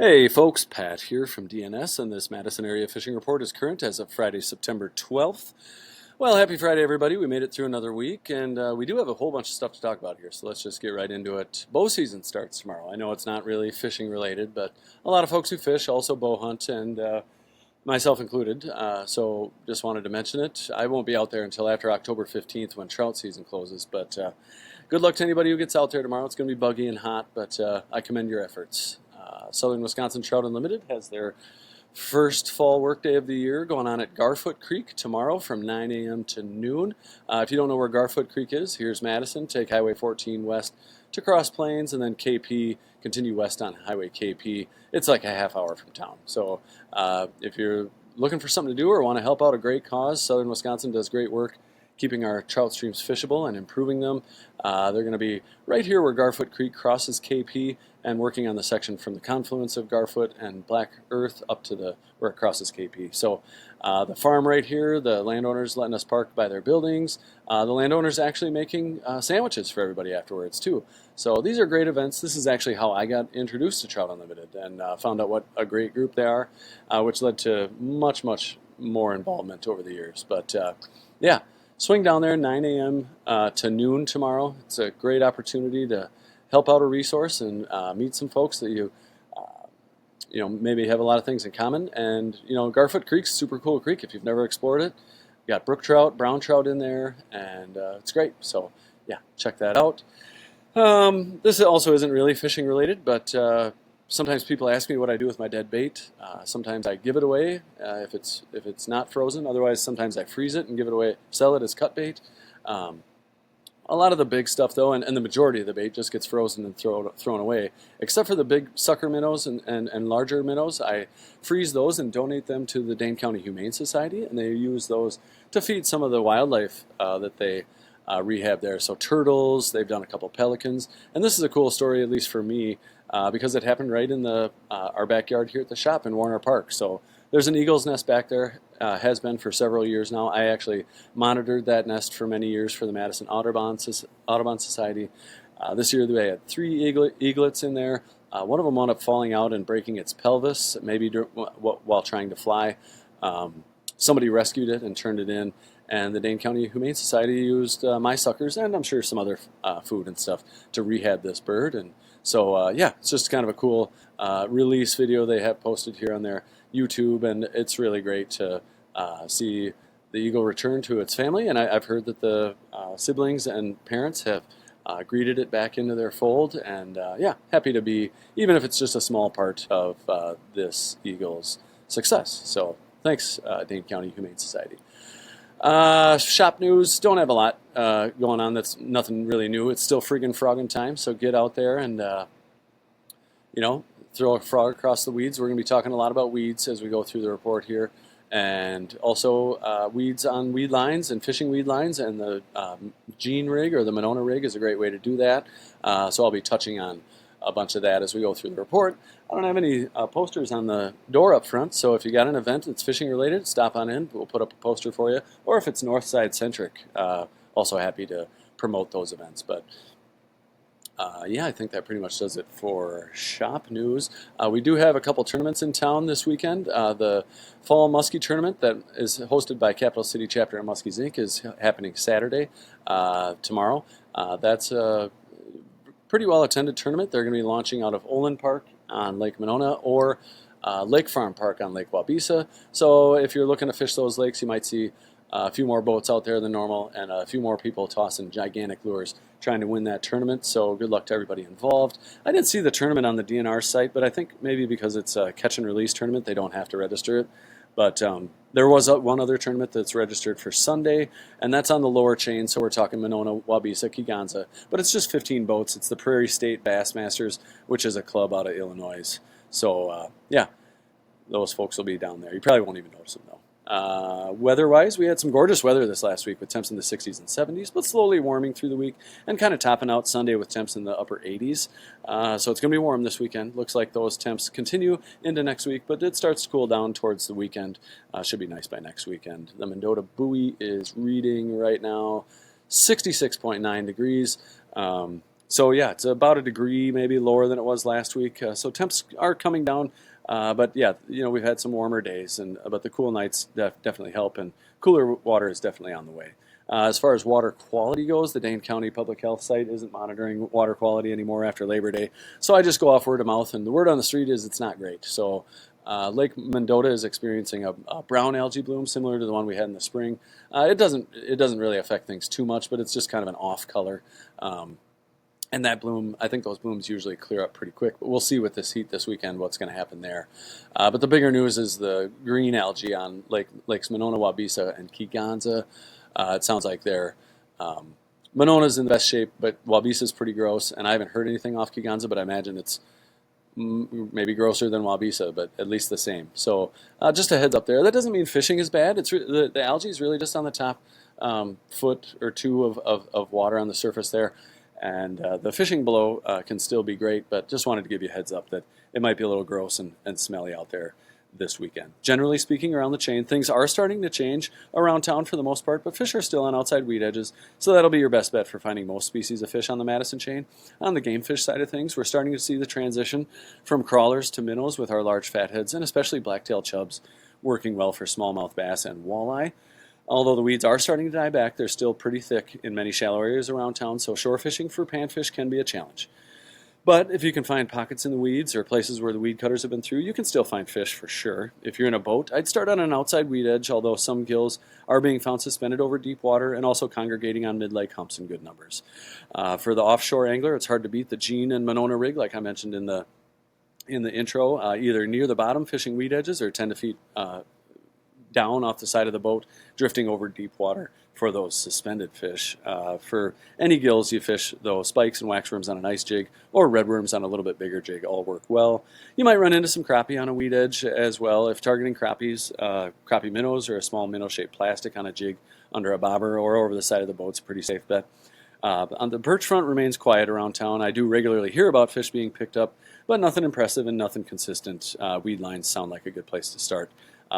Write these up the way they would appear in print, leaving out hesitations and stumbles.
Hey folks, Pat here from DNS, and this Madison area fishing report is current as of Friday, September 12th. Well, happy Friday, everybody. We made it through another week, and we do have a whole bunch of stuff to talk about here, so let's just get right into it. Bow season starts tomorrow. I know it's not really fishing related, but a lot of folks who fish also bow hunt, and myself included, so just wanted to mention it. I won't be out there until after October 15th when trout season closes, but good luck to anybody who gets out there tomorrow. It's going to be buggy and hot, but I commend your efforts. Southern Wisconsin Trout Unlimited has their first fall workday of the year going on at Garfoot Creek tomorrow from 9 a.m. to noon. If you don't know where Garfoot Creek is, here's Madison. Take Highway 14 west to Cross Plains, and then KP, continue west on Highway KP. It's like a half hour from town. So if you're looking for something to do or want to help out a great cause, Southern Wisconsin does great work keeping our trout streams fishable and improving them. They're going to be right here where Garfoot Creek crosses KP and working on the section from the confluence of Garfoot and Black Earth up to where it crosses KP. So the farm right here, the landowners letting us park by their buildings. The landowners actually making sandwiches for everybody afterwards too. So these are great events. This is actually how I got introduced to Trout Unlimited and found out what a great group they are, which led to much more involvement over the years. But yeah. Swing down there 9 a.m. To noon tomorrow. It's a great opportunity to help out a resource and meet some folks that maybe have a lot of things in common. And Garfoot Creek's a super cool creek if you've never explored it. You got brook trout, brown trout in there, and it's great. So yeah, check that out. This also isn't really fishing related, but sometimes people ask me what I do with my dead bait. Sometimes I give it away if it's not frozen. Otherwise, sometimes I freeze it and give it away, sell it as cut bait. A lot of the big stuff, though, and the majority of the bait just gets frozen and thrown away, except for the big sucker minnows and larger minnows. I freeze those and donate them to the Dane County Humane Society, and they use those to feed some of the wildlife that they rehab there. So turtles, they've done a couple pelicans, and this is a cool story, at least for me, because it happened right in our backyard here at the shop in Warner Park. So there's an eagle's nest back there, has been for several years now. I actually monitored that nest for many years for the Madison Audubon Society. This year they had 3 eaglets in there. One of them wound up falling out and breaking its pelvis, maybe while trying to fly. Somebody rescued it and turned it in, and the Dane County Humane Society used my suckers and I'm sure some other food and stuff to rehab this bird. And so yeah, it's just kind of a cool release video they have posted here on their YouTube, and it's really great to see the eagle return to its family. And I've heard that the siblings and parents have greeted it back into their fold, and yeah, happy to be, even if it's just a small part of this eagle's success. So thanks, Dane County Humane Society. Shop news, don't have a lot going on. That's nothing really new. It's still friggin' frogging time, so get out there and throw a frog across the weeds. We're going to be talking a lot about weeds as we go through the report here, and also weeds on Weedlines and fishing Weedlines, and the Gene rig or the Monona rig is a great way to do that. So I'll be touching on a bunch of that as we go through the report. I don't have any posters on the door up front, so if you got an event that's fishing related, stop on in. We'll put up a poster for you. Or if it's Northside centric, also happy to promote those events. But yeah, I think that pretty much does it for shop news. We do have a couple tournaments in town this weekend. The Fall Muskie Tournament that is hosted by Capital City Chapter of Muskies Inc. is happening Saturday, tomorrow. That's a pretty well attended tournament. They're going to be launching out of Olin Park on Lake Monona or Lake Farm Park on Lake Wabisa. So if you're looking to fish those lakes, you might see a few more boats out there than normal and a few more people tossing gigantic lures trying to win that tournament. So good luck to everybody involved. I didn't see the tournament on the DNR site, but I think maybe because it's a catch and release tournament, they don't have to register it. But there was one other tournament that's registered for Sunday, and that's on the lower chain, so we're talking Monona, Wabisa, Kegonsa. But it's just 15 boats. It's the Prairie State Bassmasters, which is a club out of Illinois. So, yeah, those folks will be down there. You probably won't even notice them, though. Weather-wise, we had some gorgeous weather this last week with temps in the 60s and 70s, but slowly warming through the week and kind of topping out Sunday with temps in the upper 80s. So it's going to be warm this weekend. Looks like those temps continue into next week, but it starts to cool down towards the weekend. Should be nice by next weekend. The Mendota buoy is reading right now 66.9 degrees. So yeah, it's about a degree maybe lower than it was last week. So temps are coming down, but yeah, we've had some warmer days, and but the cool nights definitely help, and cooler water is definitely on the way. As far as water quality goes, the Dane County Public Health site isn't monitoring water quality anymore after Labor Day, so I just go off word of mouth, and the word on the street is it's not great. So Lake Mendota is experiencing a brown algae bloom similar to the one we had in the spring. It doesn't really affect things too much, but it's just kind of an off color. And that bloom, I think those blooms usually clear up pretty quick, but we'll see with this heat this weekend what's going to happen there. But the bigger news is the green algae on Lakes Monona, Wabisa, and Kegonsa. It sounds like Monona's in the best shape, but Wabisa's pretty gross, and I haven't heard anything off Kegonsa, but I imagine it's maybe grosser than Wabisa, but at least the same. So just a heads up there. That doesn't mean fishing is bad. The algae is really just on the top foot or two of water on the surface there. And the fishing below can still be great, but just wanted to give you a heads up that it might be a little gross and smelly out there this weekend. Generally speaking, around the chain, things are starting to change around town for the most part, but fish are still on outside weed edges, so that'll be your best bet for finding most species of fish on the Madison Chain. On the game fish side of things, we're starting to see the transition from crawlers to minnows with our large fatheads, and especially blacktail chubs working well for smallmouth bass and walleye. Although the weeds are starting to die back, they're still pretty thick in many shallow areas around town, so shore fishing for panfish can be a challenge. But if you can find pockets in the weeds or places where the weed cutters have been through, you can still find fish for sure. If you're in a boat, I'd start on an outside weed edge, although some gills are being found suspended over deep water and also congregating on mid-lake humps in good numbers. For the offshore angler, it's hard to beat the Jean and Monona rig, like I mentioned in the intro, either near the bottom fishing weed edges or 10 to feet down off the side of the boat, drifting over deep water for those suspended fish. For any gills you fish, though, spikes and waxworms on a nice jig or redworms on a little bit bigger jig all work well. You might run into some crappie on a weed edge as well. If targeting crappies, crappie minnows or a small minnow-shaped plastic on a jig under a bobber or over the side of the boat's a pretty safe bet. On the perch front remains quiet around town. I do regularly hear about fish being picked up, but nothing impressive and nothing consistent. Weedlines sound like a good place to start.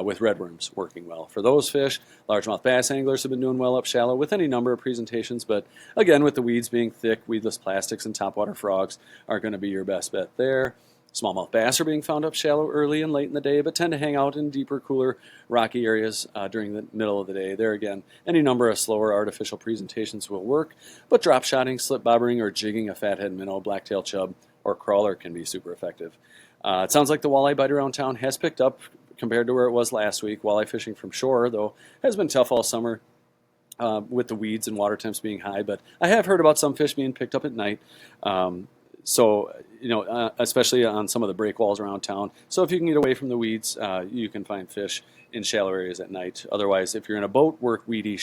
With redworms working well. For those fish, largemouth bass anglers have been doing well up shallow with any number of presentations, but again, with the weeds being thick, weedless plastics and topwater frogs are going to be your best bet there. Smallmouth bass are being found up shallow early and late in the day, but tend to hang out in deeper, cooler, rocky areas during the middle of the day. There again, any number of slower artificial presentations will work, but drop shotting, slip bobbering, or jigging a fathead minnow, blacktail chub, or crawler can be super effective. It sounds like the walleye bite around town has picked up compared to where it was last week. Walleye fishing from shore, though, has been tough all summer with the weeds and water temps being high, but I have heard about some fish being picked up at night. Especially on some of the breakwalls around town. So if you can get away from the weeds, you can find fish in shallow areas at night. Otherwise, if you're in a boat, work weedy,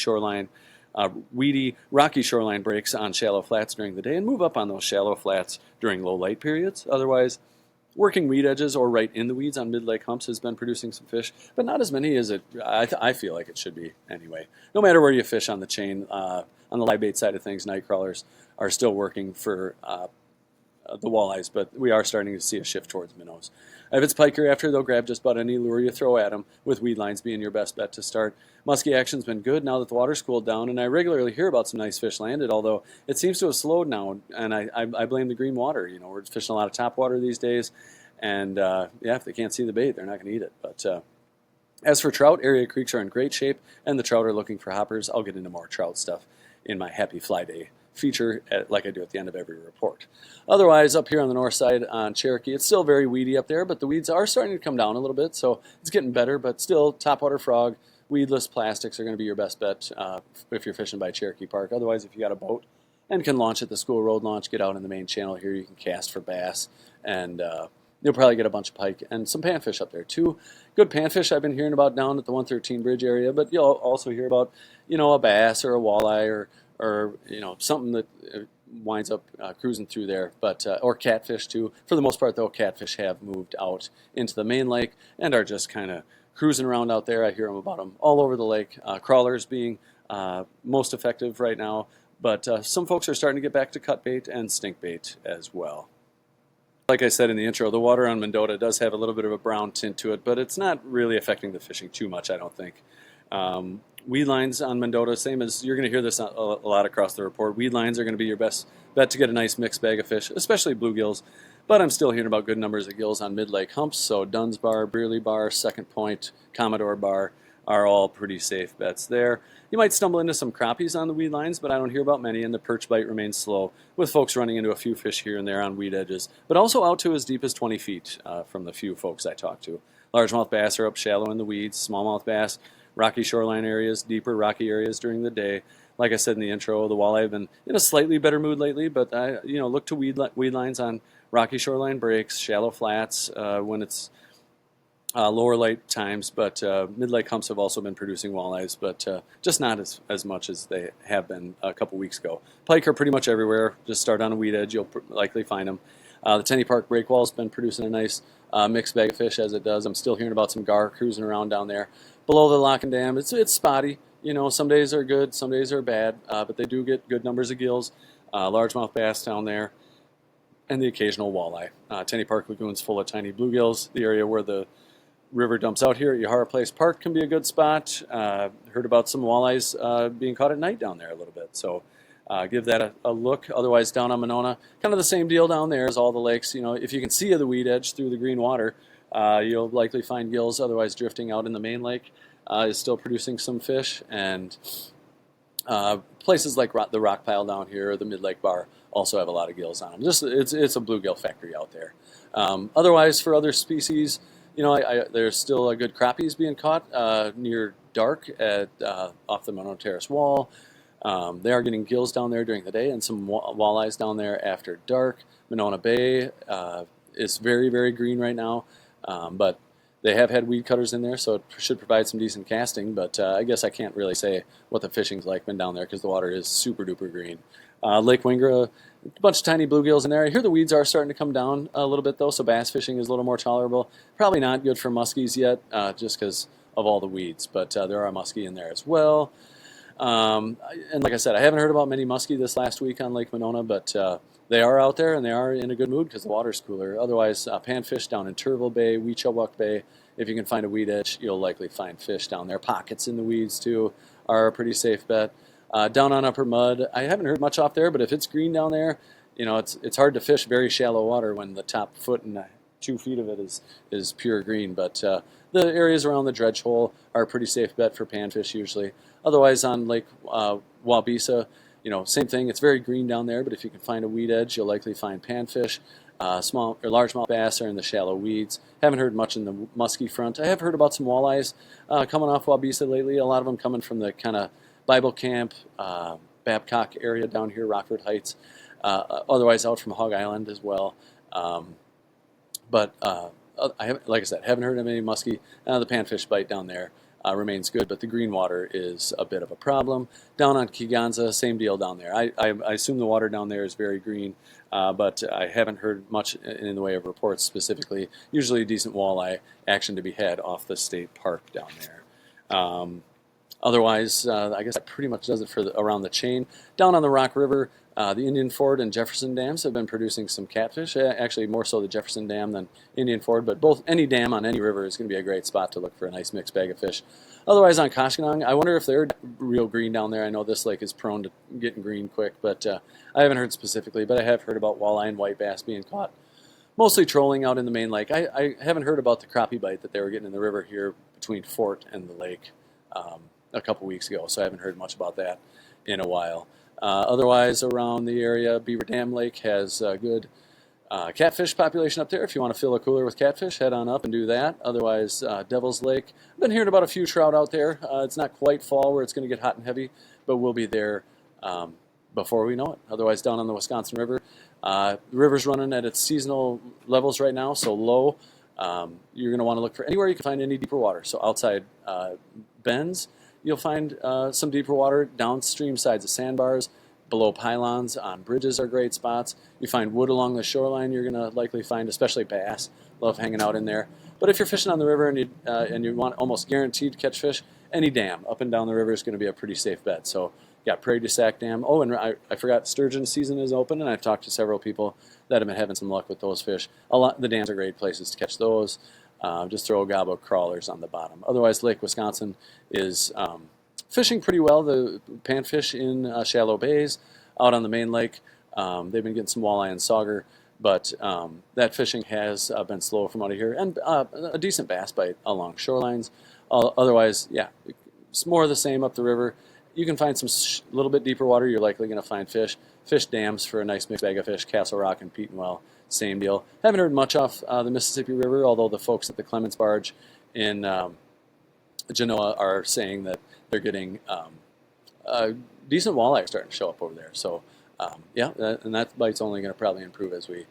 rocky shoreline breaks on shallow flats during the day and move up on those shallow flats during low light periods. Otherwise, working weed edges or right in the weeds on mid-lake humps has been producing some fish, but not as many as I feel like it should be anyway. No matter where you fish on the chain, on the live bait side of things, night crawlers are still working for the walleyes, but we are starting to see a shift towards minnows. If it's pike you're after, they'll grab just about any lure you throw at them, with weed lines being your best bet to start. Muskie action's been good now that the water's cooled down, and I regularly hear about some nice fish landed, although it seems to have slowed now, and I blame the green water. We're fishing a lot of top water these days, and if they can't see the bait, they're not going to eat it. But as for trout, area creeks are in great shape, and the trout are looking for hoppers. I'll get into more trout stuff in my Happy Fly Day feature like I do at the end of every report. Otherwise, up here on the north side on Cherokee, it's still very weedy up there, but the weeds are starting to come down a little bit, so it's getting better, but still topwater frog, weedless plastics are going to be your best bet if you're fishing by Cherokee Park. Otherwise, if you got a boat and can launch at the school road launch, get out in the main channel here, you can cast for bass, and you'll probably get a bunch of pike and some panfish up there too. Good panfish I've been hearing about down at the 113 bridge area, but you'll also hear about, a bass or a walleye or something that winds up cruising through there, but or catfish too. For the most part, though, catfish have moved out into the main lake and are just kind of cruising around out there. I hear about them all over the lake. Crawlers being most effective right now, but some folks are starting to get back to cut bait and stink bait as well. Like I said in the intro, the water on Mendota does have a little bit of a brown tint to it, but it's not really affecting the fishing too much, I don't think. Weedlines on Mendota, same as you're going to hear this a lot across the report. Weedlines are going to be your best bet to get a nice mixed bag of fish, especially bluegills. But I'm still hearing about good numbers of gills on mid-lake humps, so Dunn's Bar, Brearley Bar, Second Point, Commodore Bar are all pretty safe bets there. You might stumble into some crappies on the weed lines, but I don't hear about many, and the perch bite remains slow, with folks running into a few fish here and there on weed edges, but also out to as deep as 20 feet from the few folks I talk to. Largemouth bass are up shallow in the weeds, smallmouth bass, rocky shoreline areas, deeper rocky areas during the day. Like I said in the intro, the walleye have been in a slightly better mood lately, but I look to weed lines on rocky shoreline breaks, shallow flats when it's lower light times, but mid-lake humps have also been producing walleyes, but just not as much as they have been a couple weeks ago. Pike are pretty much everywhere. Just start on a weed edge, you'll likely find them. The Tenney Park breakwall has been producing a nice mixed bag of fish as it does. I'm still hearing about some gar cruising around down there. Below the lock and dam, it's spotty. Some days are good, some days are bad, but they do get good numbers of gills. Largemouth bass down there, and the occasional walleye. Tenney Park Lagoon's full of tiny bluegills. The area where the river dumps out here at Yahara Place Park can be a good spot. Heard about some walleyes being caught at night down there a little bit, so give that a look. Otherwise, down on Monona, kind of the same deal down there as all the lakes. If you can see the weed edge through the green water, you'll likely find gills. Otherwise, drifting out in the main lake is still producing some fish, and places like the rock pile down here or the mid-lake bar also have a lot of gills on them. It's a bluegill factory out there. Otherwise, for other species, there's still a good crappies being caught near dark off the Monona Terrace Wall. They are getting gills down there during the day and some walleyes down there after dark. Monona Bay is very, very green right now, but they have had weed cutters in there, so it should provide some decent casting, but I guess I can't really say what the fishing's like been down there because the water is super duper green. Lake Wingra, a bunch of tiny bluegills in there. I hear the weeds are starting to come down a little bit though, so bass fishing is a little more tolerable. Probably not good for muskies yet, just because of all the weeds, but there are muskie in there as well. And like I said, I haven't heard about many muskie this last week on Lake Monona, but they are out there and they are in a good mood because the water's cooler. Otherwise, panfish down in Turville Bay, Weechawuk Bay. If you can find a weed edge, you'll likely find fish down there. Pockets in the weeds too are a pretty safe bet. Down on Upper Mud, I haven't heard much off there, but if it's green down there, it's hard to fish very shallow water when the top foot and 2 feet of it is pure green. But the areas around the dredge hole are a pretty safe bet for panfish usually. Otherwise, on Lake Wabisa, same thing. It's very green down there, but if you can find a weed edge, you'll likely find panfish. Small or largemouth bass are in the shallow weeds. Haven't heard much in the musky front. I have heard about some walleyes coming off Wabisa lately. A lot of them coming from the kind of Bible Camp, Babcock area down here, Rockford Heights. Otherwise, out from Hog Island as well. But like I said, haven't heard of any muskie. The panfish bite down there remains good, but the green water is a bit of a problem. Down on Kegonsa, same deal down there. I assume the water down there is very green, but I haven't heard much in the way of reports specifically. Usually decent walleye action to be had off the state park down there. Otherwise, I guess that pretty much does it for around the chain. Down on the Rock River, the Indian Ford and Jefferson dams have been producing some catfish. Actually, more so the Jefferson Dam than Indian Ford, but any dam on any river is going to be a great spot to look for a nice mixed bag of fish. Otherwise, on Koshkonong, I wonder if they're real green down there. I know this lake is prone to getting green quick, but I haven't heard specifically, but I have heard about walleye and white bass being caught. Mostly trolling out in the main lake. I haven't heard about the crappie bite that they were getting in the river here between Fort and the lake a couple weeks ago, so I haven't heard much about that in a while. Otherwise, around the area, Beaver Dam Lake has a good catfish population up there. If you want to fill a cooler with catfish, head on up and do that. Otherwise, Devil's Lake. I've been hearing about a few trout out there. It's not quite fall where it's going to get hot and heavy, but we'll be there before we know it. Otherwise, down on the Wisconsin River, the river's running at its seasonal levels right now, so low. You're going to want to look for anywhere you can find any deeper water. So outside bends, you'll find some deeper water. Downstream sides of sandbars, below pylons, on bridges are great spots. You find wood along the shoreline, you're going to likely find, especially bass, love hanging out in there. But if you're fishing on the river and you want almost guaranteed to catch fish, any dam up and down the river is going to be a pretty safe bet. So you got Prairie du Sac Dam. Oh, and I forgot sturgeon season is open, and I've talked to several people that have been having some luck with those fish. The dams are great places to catch those. Just throw a gobble of crawlers on the bottom. Otherwise, Lake Wisconsin is fishing pretty well. The panfish in shallow bays out on the main lake. They've been getting some walleye and sauger, but that fishing has been slow from out of here, and a decent bass bite along shorelines. Otherwise, yeah, it's more of the same up the river. You can find some little bit deeper water. You're likely going to find fish. Fish dams for a nice mixed bag of fish. Castle Rock and Petenwell, same deal. Haven't heard much off the Mississippi River, although the folks at the Clements Barge in Genoa are saying that they're getting decent walleye starting to show up over there. So yeah, and that bite's only going to probably improve as we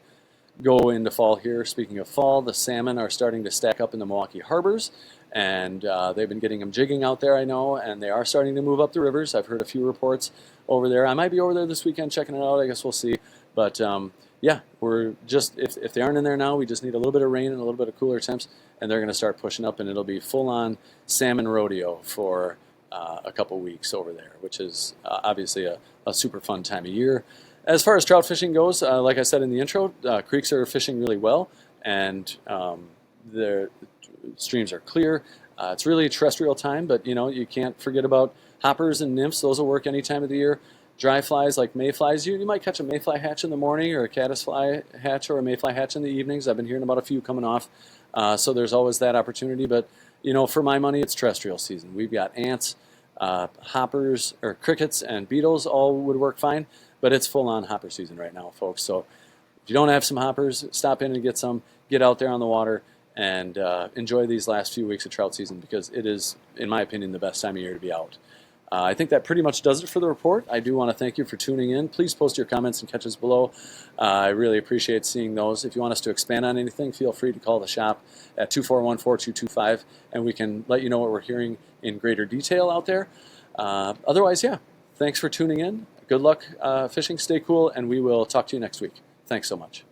go into fall here. Speaking of fall, the salmon are starting to stack up in the Milwaukee harbors, and they've been getting them jigging out there, I know, and they are starting to move up the rivers. I've heard a few reports over there. I might be over there this weekend checking it out. I guess we'll see. But yeah, we're just, if they aren't in there now, we just need a little bit of rain and a little bit of cooler temps, and they're going to start pushing up, and it'll be full-on salmon rodeo for a couple weeks over there, which is obviously a super fun time of year. As far as trout fishing goes, like I said in the intro, creeks are fishing really well, and their streams are clear. It's really terrestrial time, but you know, you can't forget about hoppers and nymphs. Those will work any time of the year. Dry flies like mayflies, you might catch a mayfly hatch in the morning, or a caddisfly hatch, or a mayfly hatch in the evenings. I've been hearing about a few coming off, so there's always that opportunity. But you know, for my money, it's terrestrial season. We've got ants, hoppers, or crickets, and beetles all would work fine. But it's full-on hopper season right now, folks. So if you don't have some hoppers, stop in and get some. Get out there on the water and enjoy these last few weeks of trout season, because it is, in my opinion, the best time of year to be out. I think that pretty much does it for the report. I do want to thank you for tuning in. Please post your comments and catches below. I really appreciate seeing those. If you want us to expand on anything, feel free to call the shop at 241-4225, and we can let you know what we're hearing in greater detail out there. Otherwise, yeah, thanks for tuning in. Good luck fishing, stay cool, and we will talk to you next week. Thanks so much.